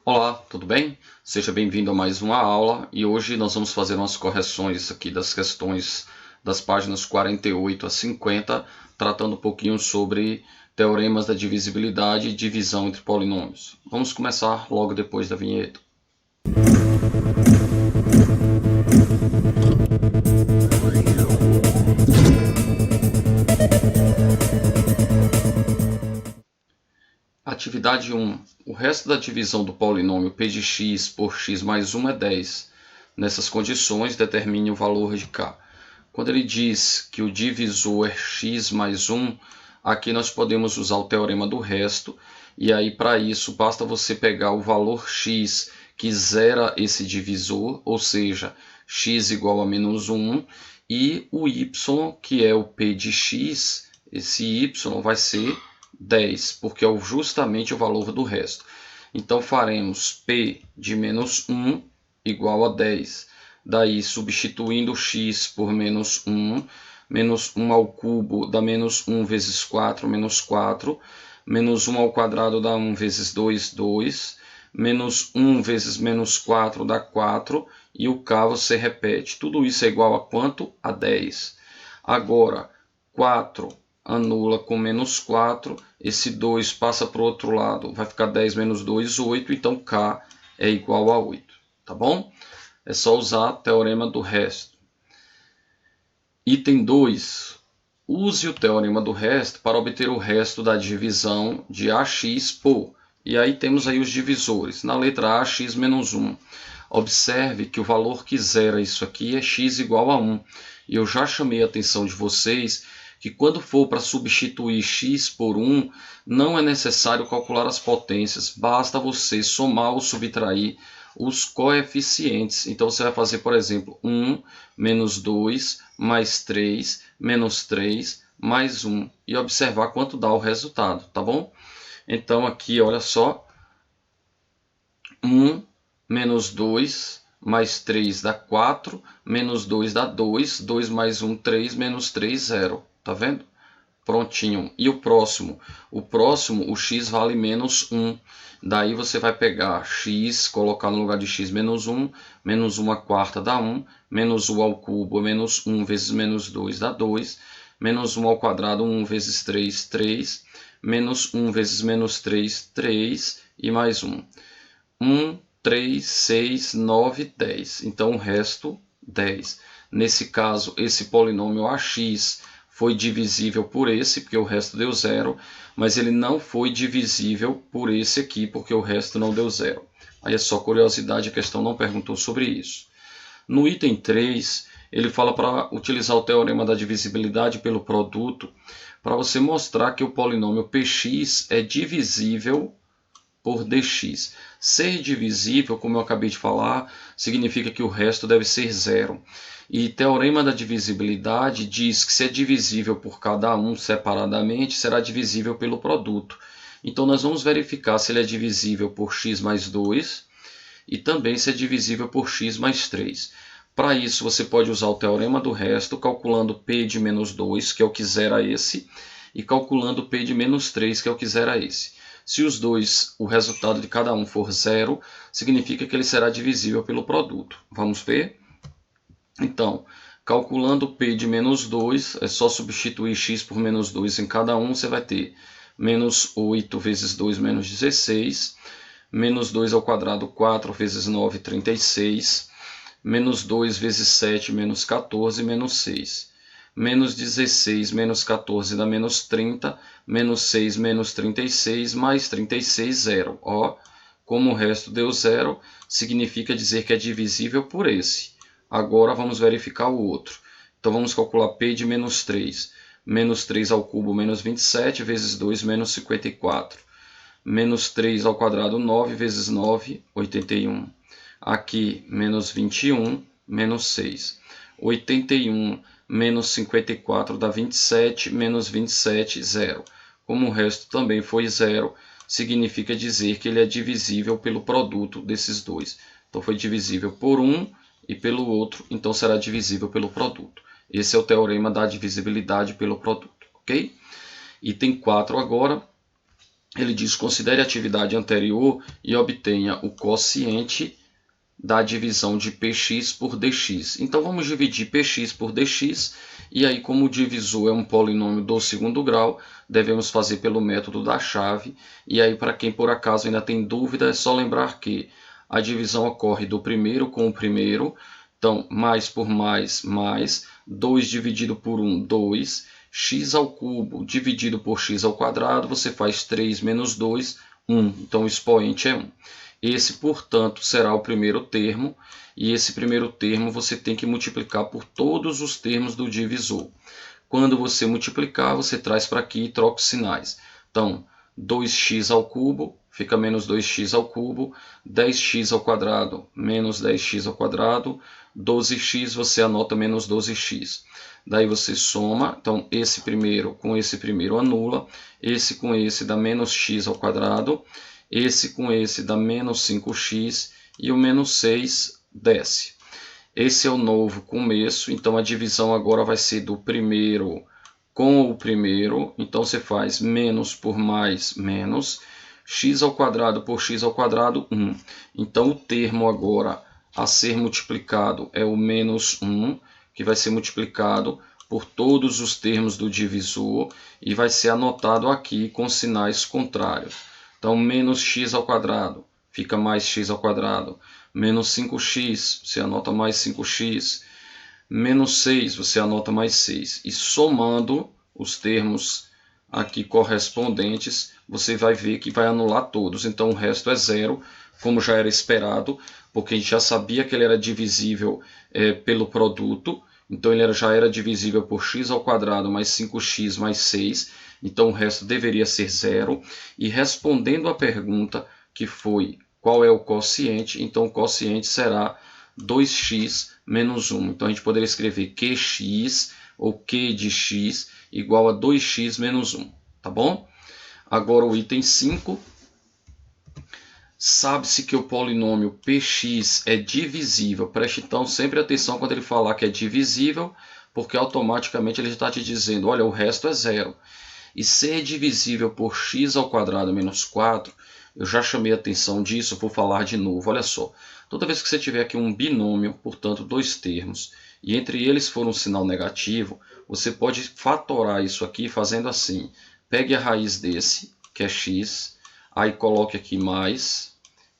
Olá, tudo bem? Seja bem-vindo a mais uma aula e hoje nós vamos fazer umas correções aqui das questões das páginas 48 a 50, tratando um pouquinho sobre teoremas da divisibilidade e divisão entre polinômios. Vamos começar logo depois da vinheta. Atividade 1. O resto da divisão do polinômio p de x por x mais 1 é 10. Nessas condições, determine o valor de k. Quando ele diz que o divisor é x mais 1, aqui nós podemos usar o teorema do resto. E aí, para isso, basta você pegar o valor x que zera esse divisor, ou seja, x igual a menos 1, e o y, que é o p de x, esse y vai ser 10, porque é justamente o valor do resto. Então faremos P de menos 1 igual a 10. Daí, substituindo x por menos 1 ao cubo dá menos 1 vezes 4, menos 4. Menos 1 ao quadrado dá 1 vezes 2, 2. Menos 1 vezes menos 4 dá 4. E o k você repete. Tudo isso é igual a quanto? A 10. Agora, 4 anula com menos 4, esse 2 passa para o outro lado, vai ficar 10 menos 2, 8, então k é igual a 8, tá bom? É só usar o teorema do resto. Item 2. Use o teorema do resto para obter o resto da divisão de ax por. E aí temos aí os divisores. Na letra A, x menos 1. Observe que o valor que zera isso aqui é x igual a 1. E eu já chamei a atenção de vocês que quando for para substituir x por 1, não é necessário calcular as potências, basta você somar ou subtrair os coeficientes. Então você vai fazer, por exemplo, 1 menos 2 mais 3 menos 3 mais 1 e observar quanto dá o resultado, tá bom? Então aqui, olha só, 1 menos 2 mais 3 dá 4, menos 2 dá 2, 2 mais 1, 3, menos 3, 0. Tá vendo? Prontinho. E o próximo? O x vale menos 1. Daí você vai pegar x, colocar no lugar de x menos 1, menos 1 a quarta dá 1, menos 1 ao cubo, menos 1 vezes menos 2 dá 2, menos 1 ao quadrado, 1 vezes 3, 3, menos 1 vezes menos 3, 3, e mais 1. 1, 3, 6, 9, 10. Então o resto, 10. Nesse caso, esse polinômio ax foi divisível por esse, porque o resto deu 0, mas ele não foi divisível por esse aqui, porque o resto não deu 0. Aí é só curiosidade, a questão não perguntou sobre isso. No item 3, ele fala para utilizar o teorema da divisibilidade pelo produto, para você mostrar que o polinômio px é divisível por dx. Ser divisível, como eu acabei de falar, significa que o resto deve ser zero. E teorema da divisibilidade diz que se é divisível por cada um separadamente, será divisível pelo produto. Então nós vamos verificar se ele é divisível por x mais 2 e também se é divisível por x mais 3. Para isso você pode usar o teorema do resto, calculando p de menos 2, que é o que zera esse, e calculando p de menos 3, que é o que zera esse. Se os dois, o resultado de cada um for zero, significa que ele será divisível pelo produto. Vamos ver? Então, calculando p de menos 2, é só substituir x por menos 2 em cada um, você vai ter menos 8 vezes 2 menos 16, menos 2 ao quadrado, 4 vezes 9, 36, menos 2 vezes 7, menos 14, menos 6. Menos 16 menos 14 dá menos 30, menos 6 menos 36, mais 36, 0. Ó, como o resto deu 0, significa dizer que é divisível por esse. Agora vamos verificar o outro. Então vamos calcular p de menos 3. Menos 3 ao cubo, menos 27, vezes 2, menos 54. Menos 3 ao quadrado, 9 vezes 9, 81. Aqui, menos 21, menos 6. 81 menos 54 dá 27, menos 27, 0. Como o resto também foi 0, significa dizer que ele é divisível pelo produto desses dois. Então foi divisível por um e pelo outro, então será divisível pelo produto. Esse é o teorema da divisibilidade pelo produto, ok? Item 4 agora. ele diz: considere a atividade anterior e obtenha o quociente da divisão de px por dx. Então vamos dividir px por dx, e aí, como o divisor é um polinômio do segundo grau, devemos fazer pelo método da chave. E aí, para quem por acaso ainda tem dúvida, é só lembrar que a divisão ocorre do primeiro com o primeiro. Então, mais por mais, 2 dividido por 1, 2. X ao cubo dividido por x ao quadrado, você faz 3 menos 2, 1. Então, o expoente é 1. Esse, portanto, será o primeiro termo, e esse primeiro termo você tem que multiplicar por todos os termos do divisor. Quando você multiplicar, você traz para aqui e troca os sinais. Então, 2x ao cubo fica menos 2x ao cubo, 10x ao quadrado menos 10x ao quadrado, 12x você anota menos 12x. Daí você soma, então esse primeiro com esse primeiro anula, esse com esse dá menos x ao quadrado, esse com esse dá menos 5x e o menos 6 desce. Esse é o novo começo, então a divisão agora vai ser do primeiro com o primeiro. Então você faz menos por mais, menos. X ao quadrado por x ao quadrado, 1. Então o termo agora a ser multiplicado é o menos 1, que vai ser multiplicado por todos os termos do divisor e vai ser anotado aqui com sinais contrários. Então, menos x ao quadrado fica mais x ao quadrado. Menos 5x, você anota mais 5x. Menos 6, você anota mais 6. E somando os termos aqui correspondentes, você vai ver que vai anular todos. Então, o resto é zero, como já era esperado, porque a gente já sabia que ele era divisível pelo produto. Então, ele já era divisível por x ao quadrado mais 5x mais 6. Então, o resto deveria ser zero. E respondendo à pergunta, que foi qual é o quociente, então o quociente será 2x menos 1. Então, a gente poderia escrever qx, ou q de x, igual a 2x menos 1. Tá bom? Agora, o item 5. Sabe-se que o polinômio px é divisível. Preste então sempre atenção quando ele falar que é divisível, porque automaticamente ele está te dizendo, olha, o resto é zero. E ser divisível por x ao quadrado menos 4, eu já chamei a atenção disso, vou falar de novo. Olha só, toda vez que você tiver aqui um binômio, portanto dois termos, e entre eles for um sinal negativo, você pode fatorar isso aqui fazendo assim. Pegue a raiz desse, que é x, aí coloque aqui mais,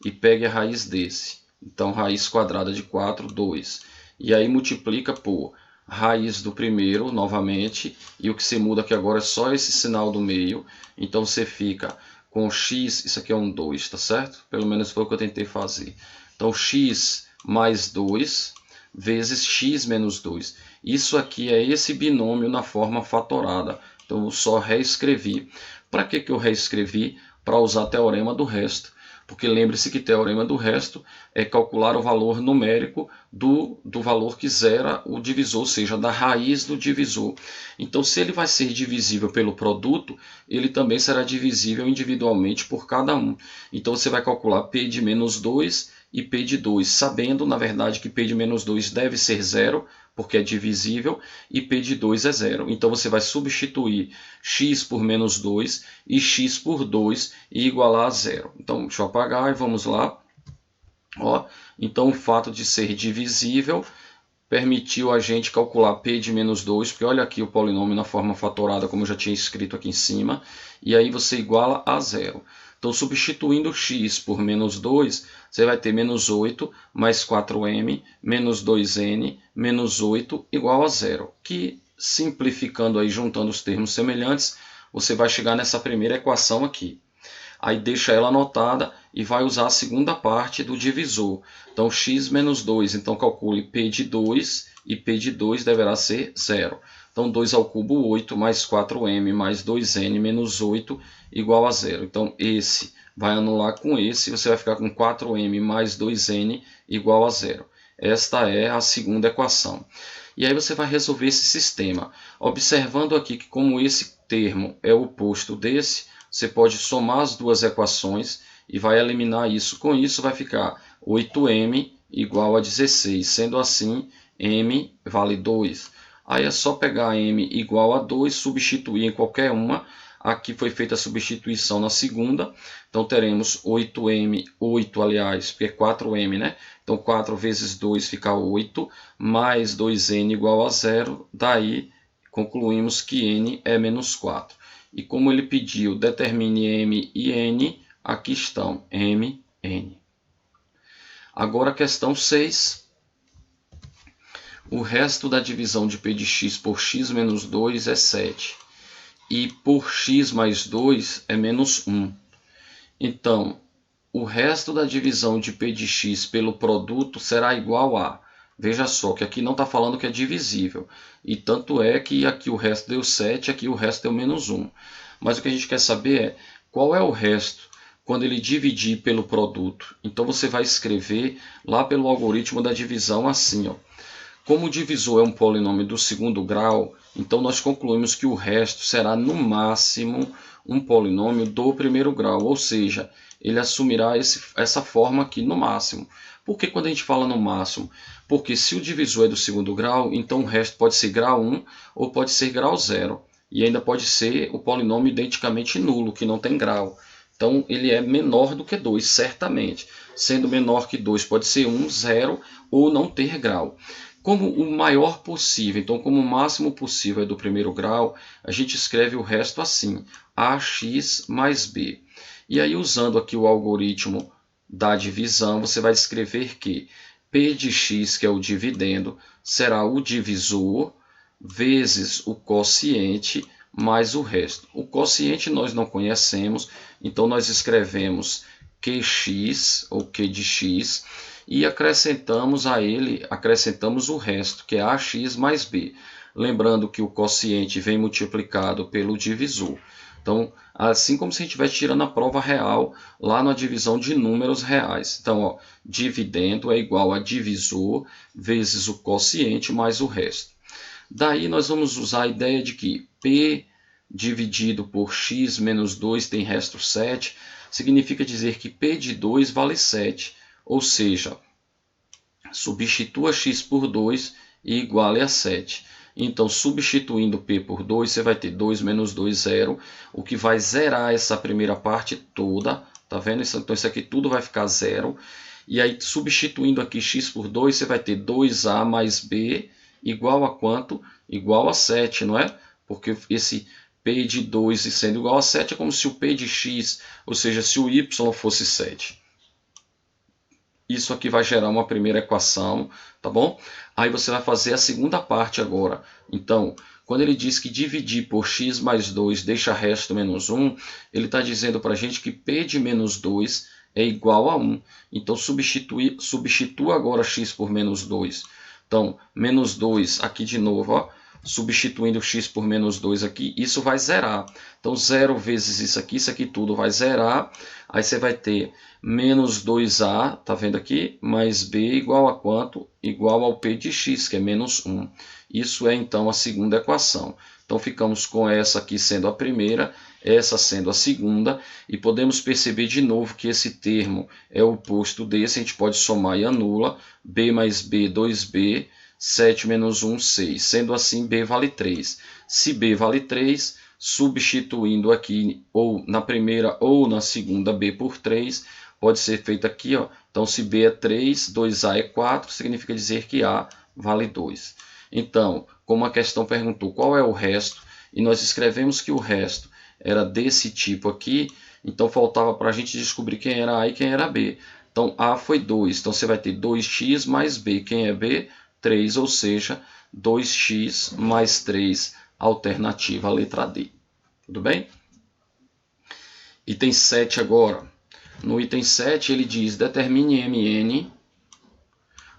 e pegue a raiz desse. Então, raiz quadrada de 4, 2. E aí multiplica por raiz do primeiro, novamente, e o que se muda aqui agora é só esse sinal do meio. Então, você fica com x, isso aqui é um 2, tá certo? Pelo menos foi o que eu tentei fazer. Então, x mais 2 vezes x menos 2. Isso aqui é esse binômio na forma fatorada. Então, eu só reescrevi. Para que eu reescrevi? Para usar teorema do resto. Porque lembre-se que teorema do resto é calcular o valor numérico do valor que zera o divisor, ou seja, da raiz do divisor. Então, se ele vai ser divisível pelo produto, ele também será divisível individualmente por cada um. Então, você vai calcular P de menos 2 e P de 2, sabendo, na verdade, que P de menos 2 deve ser zero, porque é divisível, e P de 2 é zero. Então, você vai substituir x por menos 2 e x por 2 e igualar a zero. Então, deixa eu apagar e vamos lá. Ó, então, o fato de ser divisível permitiu a gente calcular P de menos 2, porque olha aqui o polinômio na forma fatorada, como eu já tinha escrito aqui em cima, e aí você iguala a zero. Então, substituindo x por menos 2, você vai ter menos 8 mais 4m menos 2n menos 8 igual a zero. Que, simplificando aí, juntando os termos semelhantes, você vai chegar nessa primeira equação aqui. Aí deixa ela anotada e vai usar a segunda parte do divisor. Então, x menos 2, então calcule P de 2 e P de 2 deverá ser zero. Então, 2 ao cubo, 8, mais 4m mais 2n menos 8 igual a zero. Então, esse vai anular com esse, você vai ficar com 4m mais 2n igual a zero. Esta é a segunda equação. E aí você vai resolver esse sistema. Observando aqui que como esse termo é o oposto desse, você pode somar as duas equações e vai eliminar isso. Com isso vai ficar 8m igual a 16. Sendo assim, m vale 2. Aí é só pegar m igual a 2, substituir em qualquer uma. Aqui foi feita a substituição na segunda, então teremos 8 aliás, porque é 4m, né? Então 4 vezes 2 fica 8, mais 2n igual a 0, daí concluímos que n é menos 4. E como ele pediu, determine m e n, aqui estão m, n. Agora a questão 6. O resto da divisão de p de x por x menos 2 é 7. E por x mais 2 é menos 1. Então, o resto da divisão de p de x pelo produto será igual a... Veja só que aqui não está falando que é divisível. E tanto é que aqui o resto deu 7, aqui o resto deu menos 1. Mas o que a gente quer saber é qual é o resto quando ele dividir pelo produto. Então você vai escrever lá pelo algoritmo da divisão assim, ó. Como o divisor é um polinômio do segundo grau, então nós concluímos que o resto será no máximo um polinômio do primeiro grau, ou seja, ele assumirá essa forma aqui no máximo. Por que quando a gente fala no máximo? Porque se o divisor é do segundo grau, então o resto pode ser grau 1 ou pode ser grau 0. E ainda pode ser o polinômio identicamente nulo, que não tem grau. Então ele é menor do que 2, certamente. Sendo menor que 2 pode ser 1, 0 ou não ter grau. Como o maior possível, então como o máximo possível é do primeiro grau, a gente escreve o resto assim, ax mais b. E aí usando aqui o algoritmo da divisão, você vai escrever que p de x, que é o dividendo, será o divisor vezes o quociente mais o resto. O quociente nós não conhecemos, então nós escrevemos qx, ou q de x, e acrescentamos a ele, acrescentamos o resto, que é ax mais b. Lembrando que o quociente vem multiplicado pelo divisor. Então, assim como se a gente estivesse tirando a prova real lá na divisão de números reais. Então, ó, dividendo é igual a divisor vezes o quociente mais o resto. Daí nós vamos usar a ideia de que p dividido por x menos 2 tem resto 7, significa dizer que p de 2 vale 7. Ou seja, substitua x por 2 e iguale a 7. Então, substituindo p por 2, você vai ter 2 menos 2, 0, o que vai zerar essa primeira parte toda. Tá vendo? Então, isso aqui tudo vai ficar 0. E aí, substituindo aqui x por 2, você vai ter 2a mais b igual a quanto? Igual a 7, não é? Porque esse p de 2 sendo igual a 7 é como se o p de x, ou seja, se o y fosse 7. Isso aqui vai gerar uma primeira equação, tá bom? Aí você vai fazer a segunda parte agora. Então, quando ele diz que dividir por x mais 2 deixa resto menos 1, ele está dizendo para a gente que p de menos 2 é igual a 1. Então, substitua agora x por menos 2. Então, menos 2 aqui de novo, ó. Substituindo x por menos 2 aqui, isso vai zerar. Então, 0 vezes isso aqui tudo vai zerar. Aí você vai ter menos 2a, tá vendo aqui? Mais b igual a quanto? Igual ao p de x, que é menos 1. Isso é, então, a segunda equação. Então, ficamos com essa aqui sendo a primeira, essa sendo a segunda. E podemos perceber de novo que esse termo é o oposto desse. A gente pode somar e anula. B mais b, 2b. 7 menos 1, 6. Sendo assim, b vale 3. Se b vale 3, substituindo aqui ou na primeira ou na segunda b por 3, pode ser feito aqui, ó. Então, se b é 3, 2a é 4, significa dizer que a vale 2. Então, como a questão perguntou qual é o resto, e nós escrevemos que o resto era desse tipo aqui, então faltava para a gente descobrir quem era a e quem era b. Então, a foi 2, então você vai ter 2x mais b. Quem é b? 3, ou seja, 2x mais 3, alternativa a letra D. Tudo bem? Item 7 agora. No item 7 ele diz, determine Mn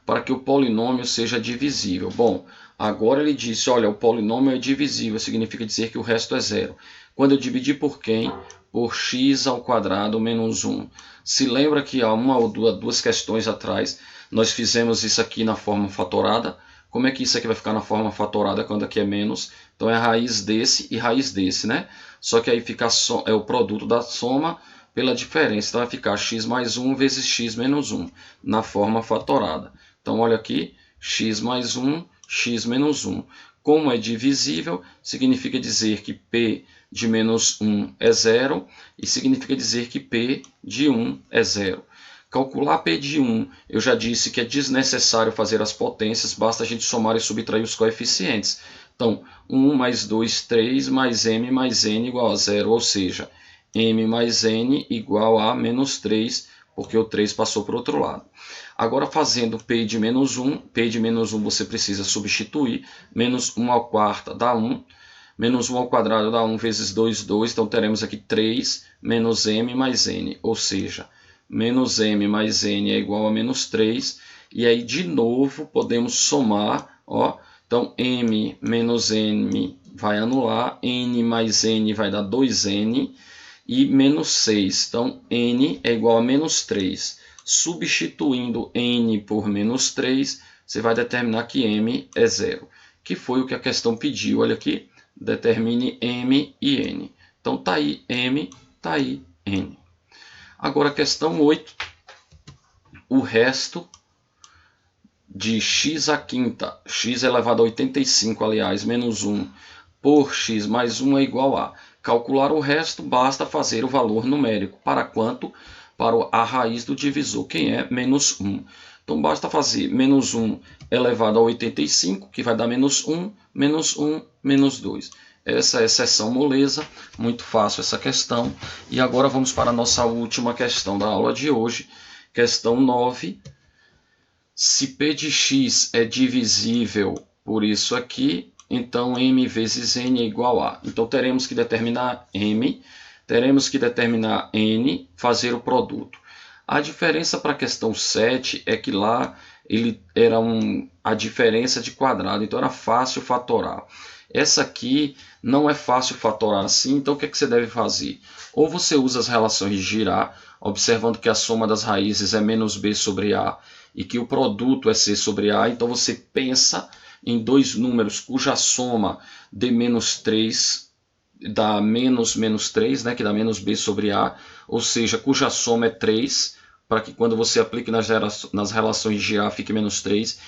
para que o polinômio seja divisível. Bom, agora ele disse, olha, o polinômio é divisível, significa dizer que o resto é 0. Quando eu dividir por quem? Por x ao quadrado menos 1. Se lembra que há uma ou duas questões atrás, nós fizemos isso aqui na forma fatorada. Como é que isso aqui vai ficar na forma fatorada quando aqui é menos? Então é raiz desse e raiz desse, né? Só que aí fica é o produto da soma pela diferença. Então vai ficar x mais 1 vezes x menos 1 na forma fatorada. Então olha aqui, x mais 1, x menos 1. Como é divisível, significa dizer que p de menos 1 é 0, e significa dizer que P de 1 é 0. Calcular P de 1, eu já disse que é desnecessário fazer as potências, basta a gente somar e subtrair os coeficientes. Então, 1 mais 2, 3, mais m mais n igual a 0, ou seja, m mais n igual a menos 3, porque o 3 passou para o outro lado. Agora, fazendo P de menos 1, P de menos 1 você precisa substituir, menos 1 ao quarto dá 1, menos 1 ao quadrado dá 1 vezes 2, 2, então teremos aqui 3 menos m mais n, ou seja, menos m mais n é igual a menos 3, e aí de novo podemos somar, ó, então m menos n vai anular, n mais n vai dar 2n, e menos 6, então n é igual a menos 3. Substituindo n por menos 3, você vai determinar que m é 0, que foi o que a questão pediu. Olha aqui, determine m e n. Então está aí m, está aí n. Agora a questão 8, o resto de x à quinta, x elevado a 85, aliás, menos 1, por x mais 1 é igual a... Calcular o resto, basta fazer o valor numérico. Para quanto? Para a raiz do divisor, que é menos 1. Então, basta fazer menos 1 elevado a 85, que vai dar menos 1, menos 1, menos 2. Essa é a seção moleza, muito fácil essa questão. E agora vamos para a nossa última questão da aula de hoje. Questão 9. Se P de x é divisível por isso aqui, então m vezes n é igual a. Então teremos que determinar m, teremos que determinar n, fazer o produto. A diferença para a questão 7 é que lá ele era a diferença de quadrado, então era fácil fatorar. Essa aqui não é fácil fatorar assim, então o que você deve fazer? Ou você usa as relações de Girard, observando que a soma das raízes é menos b sobre a, e que o produto é c sobre a, então você pensa em dois números cuja soma dê menos 3, dá menos 3, né, que dá menos b sobre a, ou seja, cuja soma é 3, para que quando você aplique nas relações de Girard fique menos 3.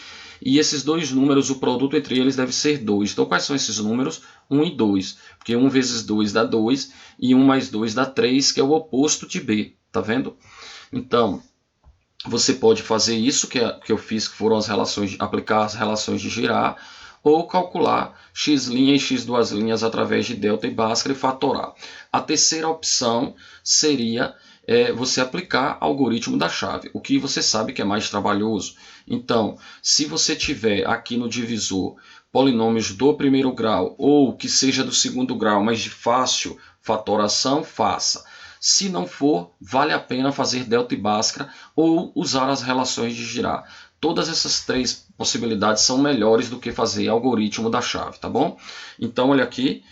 E esses dois números, o produto entre eles deve ser 2. Então, quais são esses números? 1 e 2. Porque 1 vezes 2 dá 2 e 1 mais 2 dá 3, que é o oposto de b. Tá vendo? Então, você pode fazer isso que eu fiz, que foram as relações, aplicar as relações de Girard, ou calcular x' e x2' através de delta e Bhaskara e fatorar. A terceira opção seria você aplicar algoritmo da chave, o que você sabe que é mais trabalhoso. Então, se você tiver aqui no divisor polinômios do primeiro grau ou que seja do segundo grau, mas de fácil fatoração, faça. Se não for, vale a pena fazer delta e Bhaskara ou usar as relações de Girard. Todas essas três possibilidades são melhores do que fazer algoritmo da chave, tá bom? Então, olha aqui,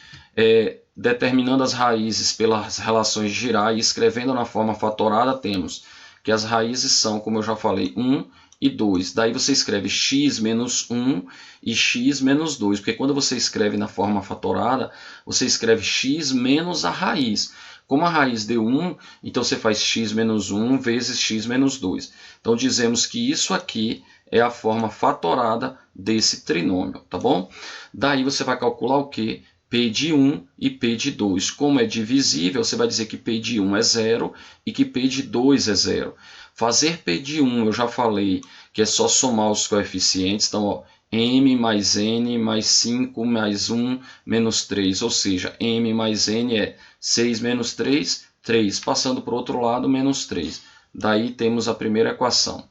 determinando as raízes pelas relações de Girard e escrevendo na forma fatorada, temos que as raízes são, como eu já falei, 1 e 2. Daí você escreve x menos 1 e x menos 2, porque quando você escreve na forma fatorada, você escreve x menos a raiz. Como a raiz deu 1, então você faz x menos 1 vezes x menos 2. Então dizemos que isso aqui é a forma fatorada desse trinômio, tá bom? Daí você vai calcular o quê? P de 1 e P de 2. Como é divisível, você vai dizer que P de 1 é 0 e que P de 2 é 0. Fazer P de 1, eu já falei que é só somar os coeficientes. Então, ó, m mais n mais 5 mais 1 menos 3. Ou seja, m mais n é 6 menos 3, 3. Passando para o outro lado, menos 3. Daí temos a primeira equação.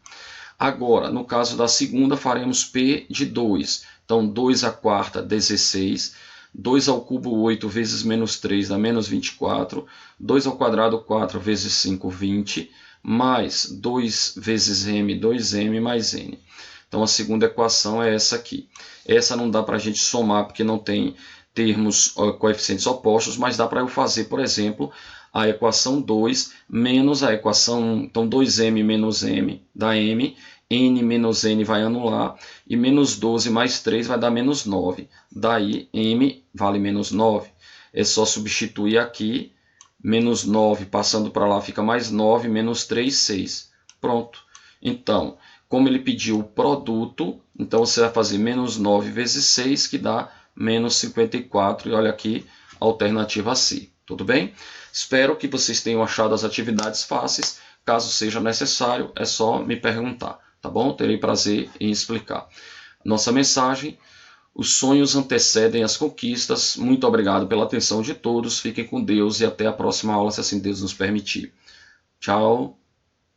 Agora, no caso da segunda, faremos P de 2. Então, 2 à quarta, 16. 2 ao cubo, 8 vezes menos 3 dá menos 24. 2 ao quadrado, 4 vezes 5, 20. Mais 2 vezes m, 2m mais n. Então, a segunda equação é essa aqui. Essa não dá para a gente somar, porque não tem termos coeficientes opostos, mas dá para eu fazer, por exemplo, a equação 2 menos a equação 1. Então, 2m menos m dá m. N menos n vai anular, e menos 12 mais 3 vai dar menos 9. Daí, m vale menos 9. É só substituir aqui, menos 9 passando para lá fica mais 9, menos 3, 6. Pronto. Então, como ele pediu o produto, então você vai fazer menos 9 vezes 6, que dá menos 54. E olha aqui alternativa C. Tudo bem? Espero que vocês tenham achado as atividades fáceis. Caso seja necessário, é só me perguntar, tá bom? Terei prazer em explicar. Nossa mensagem: os sonhos antecedem as conquistas. Muito obrigado pela atenção de todos. Fiquem com Deus e até a próxima aula, se assim Deus nos permitir. Tchau.